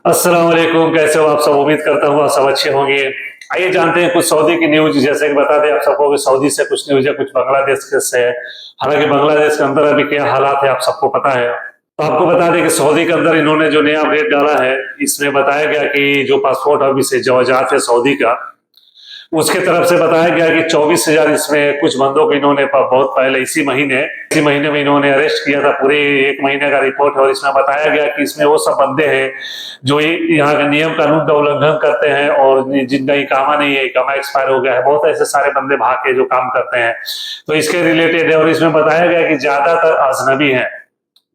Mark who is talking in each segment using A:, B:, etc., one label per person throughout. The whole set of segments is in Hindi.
A: अस्सलाम वालेकुम। कैसे हो आप सब? उम्मीद करता हूँ आप सब अच्छे होंगे। आइए जानते हैं कुछ सऊदी की न्यूज। जैसे कि बता दें आप सबको कि सऊदी से कुछ न्यूज है, कुछ बांग्लादेश के से है। हालांकि बांग्लादेश के अंदर अभी क्या हालात है आप सबको पता है। तो आपको बता दें कि सऊदी के अंदर इन्होंने जो नया अपडेट डाला है, इसमें बताया गया कि जो पासपोर्ट अभी से जवाजात है सऊदी का, उसके तरफ से बताया गया कि 24,000 इसमें कुछ बंदों को इन्होंने बहुत पहले इसी महीने में इन्होंने अरेस्ट किया था। पूरे एक महीने का रिपोर्ट है और इसमें बताया गया कि इसमें वो सब बंदे हैं जो यहाँ के नियम कानून का उल्लंघन करते हैं और जिनका इकामा नहीं है, इकामा एक्सपायर हो गया है। बहुत ऐसे सारे बंदे भाग के जो काम करते हैं, तो इसके रिलेटेड है। और इसमें बताया गया कि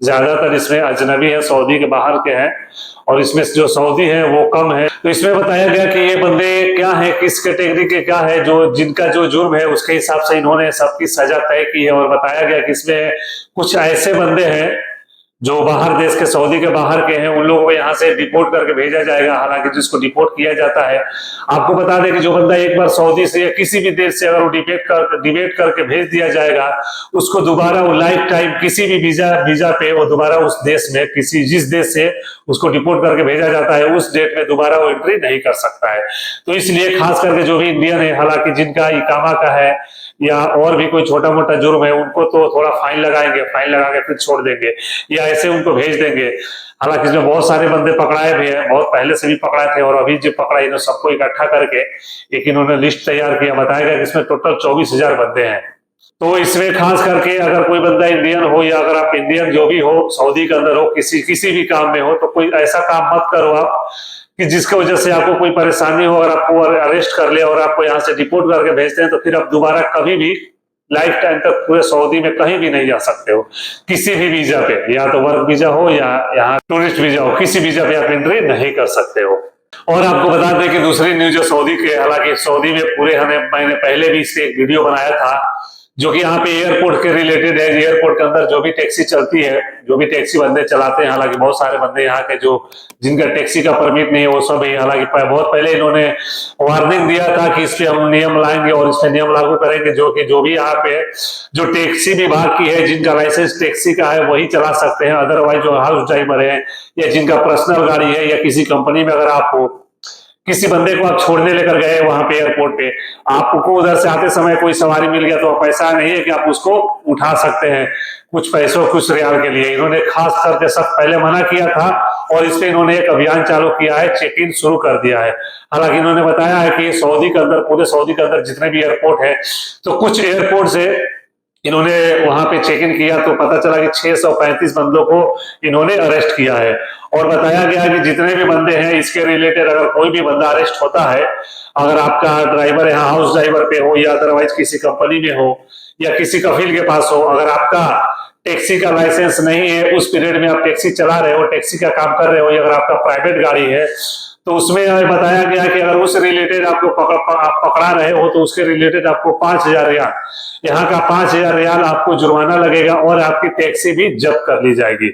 A: ज्यादातर इसमें अजनबी है, सऊदी के बाहर के हैं, और इसमें जो सऊदी है वो कम है। तो इसमें बताया गया कि ये बंदे क्या है, किस कैटेगरी के क्या है, जो जिनका जो जुर्म है उसके हिसाब से इन्होंने सबकी सजा तय की है। और बताया गया कि इसमें कुछ ऐसे बंदे हैं जो बाहर देश के, सऊदी के बाहर के हैं, उन लोगों को यहाँ से डिपोर्ट करके भेजा जाएगा। हालांकि जिसको डिपोर्ट किया जाता है, आपको बता दें कि जो बंदा एक बार सऊदी से या किसी भी देश से अगर वो डिबेट करके भेज दिया जाएगा, उसको दोबारा वो लाइफ टाइम किसी भी वीजा पे वो दोबारा उस देश में, जिस देश से उसको डिपोर्ट करके भेजा जाता है, उस डेट में दोबारा वो एंट्री नहीं कर सकता है। तो इसलिए खास करके जो भी इंडियन है, हालांकि जिनका इकामा का है या और भी कोई छोटा मोटा जुर्म है, उनको तो थोड़ा फाइन लगाएंगे, फाइन लगा के फिर छोड़ देंगे या ऐसे उनको भेज देंगे। हालांकि इसमें बहुत सारे बंदे पकड़ाए भी हैं, बहुत पहले से भी पकड़ाए थे, और अभी जो पकड़ा इन्होंने सबको इकट्ठा करके एक इन्होंने लिस्ट तैयार किया। बताया गया कि इसमें टोटल 24,000 बंदे हैं। तो इसमें खास करके अगर कोई बंदा इंडियन हो या अगर आप इंडियन जो भी हो, सऊदी के अंदर हो, किसी भी काम में हो, तो कोई ऐसा काम मत करो आप कि जिसकी वजह से आपको कोई परेशानी हो। अगर आपको अरेस्ट कर ले और आपको यहाँ से डिपोर्ट करके भेजते हैं, तो फिर आप दोबारा कभी भी लाइफ टाइम तक पूरे सऊदी में कहीं भी नहीं जा सकते हो, किसी भी वीजा पे, या तो वर्क वीजा हो या यहाँ टूरिस्ट वीजा हो, किसी वीजा पे आप एंट्री नहीं कर सकते हो। और आपको बता दें कि दूसरी न्यूज जो सऊदी के, हालांकि सऊदी में पूरे मैंने पहले भी इससे एक वीडियो बनाया था, जो कि यहाँ पे एयरपोर्ट के रिलेटेड है। एयरपोर्ट के अंदर जो भी टैक्सी चलती है, जो भी टैक्सी बंदे चलाते हैं, हालांकि बहुत सारे बंदे यहाँ के जो जिनका टैक्सी का परमिट नहीं है वो सब है। हालांकि बहुत पहले इन्होंने वार्निंग दिया था कि इस पे हम नियम लाएंगे और इस पे नियम लागू करेंगे, जो भी यहाँ पे जो टैक्सी विभाग की है, जिनका लाइसेंस टैक्सी का है वही चला सकते हैं। अदरवाइज जो हाउस ड्राइवर है या जिनका पर्सनल गाड़ी है या किसी कंपनी में अगर आप हो, किसी बंदे को आप छोड़ने लेकर गए वहां पे एयरपोर्ट पे, आपको उधर से आते समय कोई सवारी मिल गया, तो पैसा नहीं है कि आप उसको उठा सकते हैं कुछ पैसों कुछ रियाल के लिए। इन्होंने खास करके सब पहले मना किया था और इस पे इन्होंने एक अभियान चालू किया है, चेक इन शुरू कर दिया है। हालांकि इन्होंने बताया है कि सऊदी के अंदर, पूरे सऊदी के अंदर जितने भी एयरपोर्ट है, तो कुछ एयरपोर्ट से इन्होंने वहां पे चेक इन किया तो पता चला कि 635 बंदों को इन्होंने अरेस्ट किया है। और बताया गया कि जितने भी बंदे हैं इसके रिलेटेड, अगर कोई भी बंदा अरेस्ट होता है, अगर आपका ड्राइवर यहाँ हाउस ड्राइवर पे हो या अदरवाइज किसी कंपनी में हो या किसी कफील के पास हो, अगर आपका टैक्सी का लाइसेंस नहीं है, उस पीरियड में आप टैक्सी चला रहे हो, टैक्सी का काम कर रहे हो, या अगर आपका प्राइवेट गाड़ी है, तो उसमें बताया गया कि अगर उस रिलेटेड आपको आप पकड़ा रहे हो, तो उसके रिलेटेड आपको 5,000 रियाल, यहाँ का 5,000 रियाल आपको जुर्माना लगेगा और आपकी टैक्सी भी जब्त कर ली जाएगी।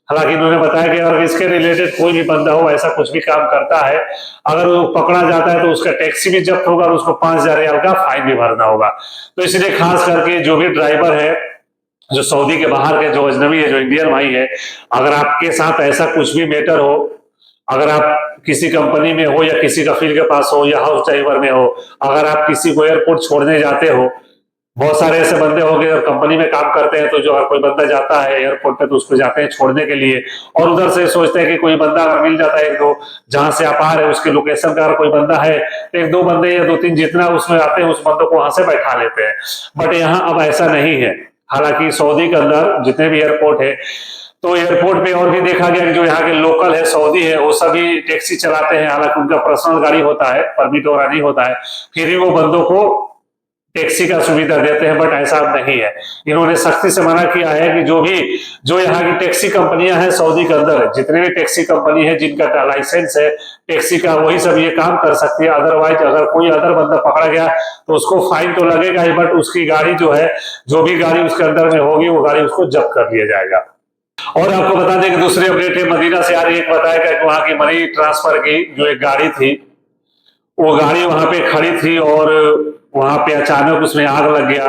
A: हालांकि इन्होंने बताया कि अगर इसके रिलेटेड कोई भी बंदा हो, ऐसा कुछ भी काम करता है, अगर वो पकड़ा जाता है तो उसका टैक्सी भी जब्त होगा और उसको 5,000 रियाल का फाइन भी भरना होगा। तो इसलिए खास करके जो भी ड्राइवर है, जो सऊदी के बाहर के, जो अजनबी है, जो इंडियन भाई है, अगर आपके साथ ऐसा कुछ भी मैटर हो, अगर आप किसी कंपनी में हो या किसी कफील के पास हो या हाउस ड्राइवर में हो, अगर आप किसी को एयरपोर्ट छोड़ने जाते हो, बहुत सारे ऐसे बंदे होंगे जो कंपनी में काम करते हैं, तो जो कोई बंदा जाता है एयरपोर्ट पे तो उसको जाते हैं छोड़ने के लिए, और उधर से सोचते हैं कि कोई बंदा अगर मिल जाता है, एक दो, जहां से आप आ रहे हैं उसके लोकेशन का अगर कोई बंदा है, तो एक दो बंदे या दो तीन जितना उसमें आते हैं, उस बंदों को वहां से बैठा लेते हैं। बट यहाँ अब ऐसा नहीं है। हालांकि सऊदी के अंदर जितने भी एयरपोर्ट है, तो एयरपोर्ट पे और भी देखा गया कि जो यहाँ के लोकल है, सऊदी है, वो सभी टैक्सी चलाते हैं। हालांकि उनका पर्सनल गाड़ी होता है, परमिट वगैरह नहीं होता है, फिर भी वो बंदों को टैक्सी का सुविधा देते हैं। बट ऐसा नहीं है, इन्होंने सख्ती से मना किया है कि जो यहाँ की टैक्सी कंपनियां हैं सऊदी के अंदर, जितने भी टैक्सी कंपनी है जिनका लाइसेंस है टैक्सी का, वही सब ये काम कर सकती है। अदरवाइज अगर कोई अदर बंदा पकड़ा गया तो उसको फाइन तो लगेगा ही, बट उसकी गाड़ी जो है, जो भी गाड़ी उसके अंदर में होगी, वो गाड़ी उसको जब्त कर लिया जाएगा। और आपको बता दें कि दूसरी अपडेट है, मदीना से आ रही, एक बताया गया कि वहां की मनी ट्रांसफर की जो एक गाड़ी थी, वो गाड़ी वहां पे खड़ी थी और वहां पे अचानक उसमें आग लग गया।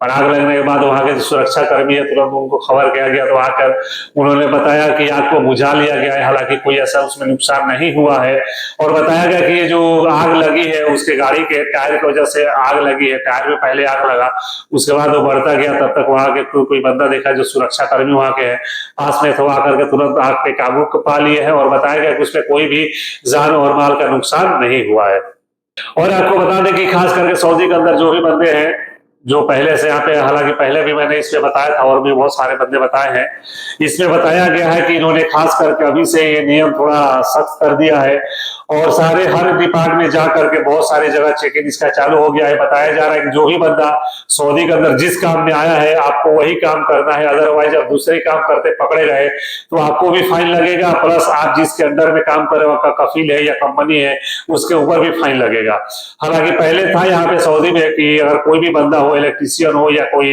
A: और आग लगने के बाद वहां के जो सुरक्षा कर्मी है तुरंत उनको खबर किया गया, तो आकर उन्होंने बताया कि आग को बुझा लिया गया है, हालांकि कोई ऐसा उसमें नुकसान नहीं हुआ है। और बताया गया कि ये जो आग लगी है उसके गाड़ी के टायर की वजह से आग लगी है, टायर में पहले आग लगा, उसके बाद वो बढ़ता गया, तब तक वहां के कोई बंदा देखा जो सुरक्षा कर्मी वहां के है पास में, तो आकर के तुरंत आग पे काबू पा लिए है। और बताया गया कि उसमें कोई भी जान और माल का नुकसान नहीं हुआ है। और आपको बता दें कि खास करके सऊदी के अंदर जो भी बंदे हैं जो पहले से यहाँ पे, हालांकि पहले भी मैंने इसमें बताया था और भी बहुत सारे बंदे बताए हैं, इसमें बताया गया है कि इन्होंने खास करके अभी से ये नियम थोड़ा सख्त कर दिया है और सारे हर डिपार्टमेंट में जा करके बहुत सारी जगह चेक इन इसका चालू हो गया है। बताया जा रहा है कि जो भी बंदा सऊदी के अंदर जिस काम में आया है आपको वही काम करना है, अदरवाइज आप दूसरे काम करते पकड़े गए तो आपको भी फाइन लगेगा, प्लस आप जिसके अंडर में काम कर रहे हो, आपका कफील है या कंपनी है, उसके ऊपर भी फाइन लगेगा। हालांकि पहले था यहाँ पे सऊदी में कि अगर कोई भी बंदा हो, इलेक्ट्रीशियन हो या कोई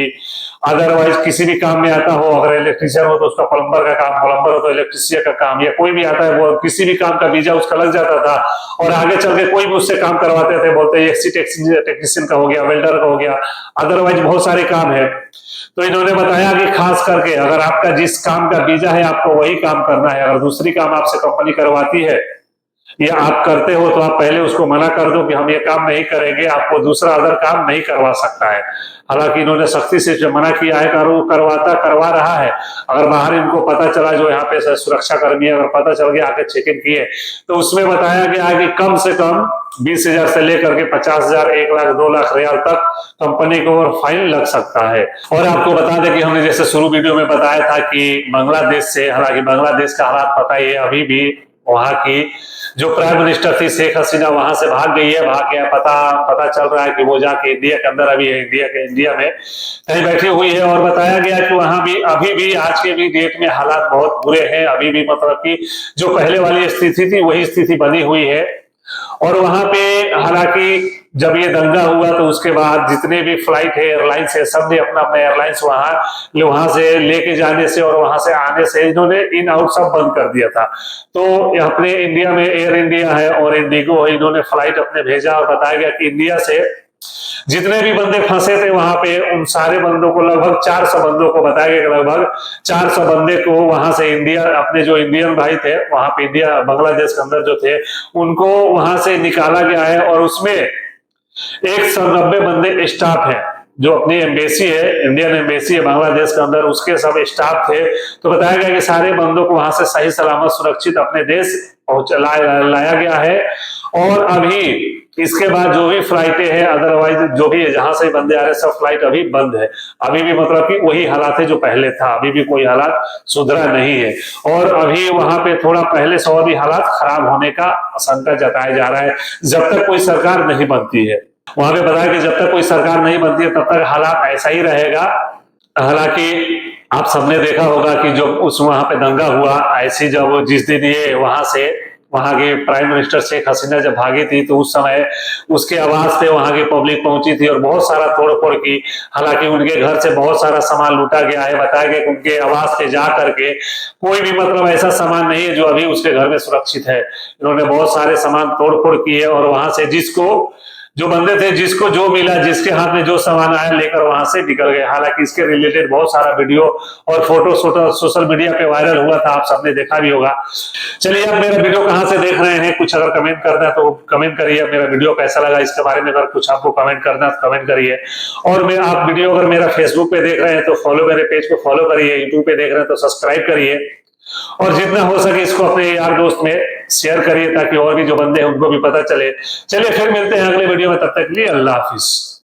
A: अदरवाइज किसी भी काम में आता हो, अगर इलेक्ट्रीशियन हो तो उसका प्लम्बर का काम, प्लम्बर हो तो इलेक्ट्रीशियन का काम, या कोई भी आता है वो किसी भी काम का वीजा उसका लग जाता था और आगे चल के कोई भी उससे काम करवाते थे, बोलते एसी टेक्नीशियन का हो गया, वेल्डर का हो गया, अदरवाइज बहुत सारे काम है। तो इन्होंने बताया कि खास करके अगर आपका जिस काम का वीजा है आपको वही काम करना है, अगर दूसरी काम आपसे कंपनी करवाती है या आप करते हो तो आप पहले उसको मना कर दो कि हम ये काम नहीं करेंगे, आपको दूसरा अदर काम नहीं करवा सकता है। हालांकि इन्होंने सख्ती से मना किया है, करवा रहा है। अगर बाहर इनको पता चला, जो यहाँ पे सुरक्षा कर्मी है, अगर पता चल गया आके चेक इन किए, तो उसमें बताया गया है कि कम से कम 20,000 से लेकर के 50,000, 1 लाख, 2 लाख रियाल तक कंपनी को और फाइन लग सकता है। और आपको बता दें कि हमने जैसे शुरू वीडियो में बताया था कि बांग्लादेश से, हालांकि बांग्लादेश का हालात पता ही है, अभी भी वहां की जो प्राइम मिनिस्टर थी शेख हसीना वहां से भाग गई है, भाग गया, पता चल रहा है कि वो जाके इंडिया के अंदर अभी है, इंडिया में कहीं बैठी हुई है। और बताया गया कि वहां भी अभी भी आज के भी डेट में हालात बहुत बुरे हैं, अभी भी मतलब कि जो पहले वाली स्थिति थी वही स्थिति बनी हुई है। और वहां पे हालांकि जब ये दंगा हुआ तो उसके बाद जितने भी फ्लाइट है, एयरलाइंस है, सब ने अपना अपना एयरलाइंस वहां से लेके जाने से और वहां से आने से इन्होंने इन आउट सब बंद कर दिया था। तो अपने इंडिया में एयर इंडिया है और इंडिगो है, इन्होंने फ्लाइट अपने भेजा और बताया गया कि इंडिया से जितने भी बंदे फंसे थे वहां पे उन सारे बंदों को, लगभग 400 बंदों को, बताया गया लगभग 400 बंदे को वहां से इंडिया, अपने जो इंडियन भाई थे वहां पे इंडिया बांग्लादेश के अंदर जो थे उनको वहां से निकाला गया है। और उसमें 190 बंदे स्टाफ है, जो अपनी एम्बेसी है, इंडियन एम्बेसी है बांग्लादेश के अंदर, उसके सब स्टाफ थे। तो बताया गया कि सारे बंदों को वहां से सही सलामत सुरक्षित अपने देश लाया गया है। और अभी इसके बाद जो भी फ्लाइटें हैं, अदरवाइज जो भी जहां से बंदे आ रहे सब फ्लाइट अभी बंद है, अभी भी मतलब कि वही हालात है जो पहले था, अभी भी कोई हालात सुधरा नहीं है। और अभी वहां पे थोड़ा पहले से और भी हालात खराब होने का आशंका जताया जा रहा है, जब तक कोई सरकार नहीं बनती है। वहां पे बताया कि जब तक कोई सरकार नहीं बनती है तब तक हालात ऐसा ही रहेगा। हालांकि आप सबने देखा होगा कि जो उस वहां पे दंगा हुआ, ऐसी जब जिस दिन ये वहां के प्राइम मिनिस्टर शेख हसीना जब भागी थी तो उस समय उसके आवाज पे वहां की पब्लिक पहुंची थी और बहुत सारा तोड़फोड़ की। हालांकि उनके घर से बहुत सारा सामान लूटा गया है, बताया गया कि उनके आवाज पे जा करके कोई भी मतलब ऐसा सामान नहीं है जो अभी उसके घर में सुरक्षित है। इन्होंने बहुत सारे सामान तोड़फोड़ किए और वहां से जो बंदे थे, जिसको जो मिला, जिसके हाथ में जो सामान आया लेकर वहां से निकल गए। हालांकि इसके रिलेटेड बहुत सारा वीडियो और फोटो सोशल मीडिया पे वायरल हुआ था, आप सबने देखा भी होगा। चलिए, आप मेरा वीडियो कहां से देख रहे हैं, कुछ अगर कमेंट करना है तो कमेंट करिए, मेरा वीडियो कैसा लगा इसके बारे में अगर कुछ आपको कमेंट करना है तो कमेंट करिए। और आप वीडियो अगर मेरा फेसबुक पे देख रहे हैं तो मेरे पेज को फॉलो करिए, यूट्यूब पे देख रहे हैं तो सब्सक्राइब करिए और जितना हो सके इसको अपने यार दोस्त में शेयर करिए ताकि और भी जो बंदे हैं उनको भी पता चले। चलिए फिर मिलते हैं अगले वीडियो में, तब तक के लिए अल्लाह हाफिज।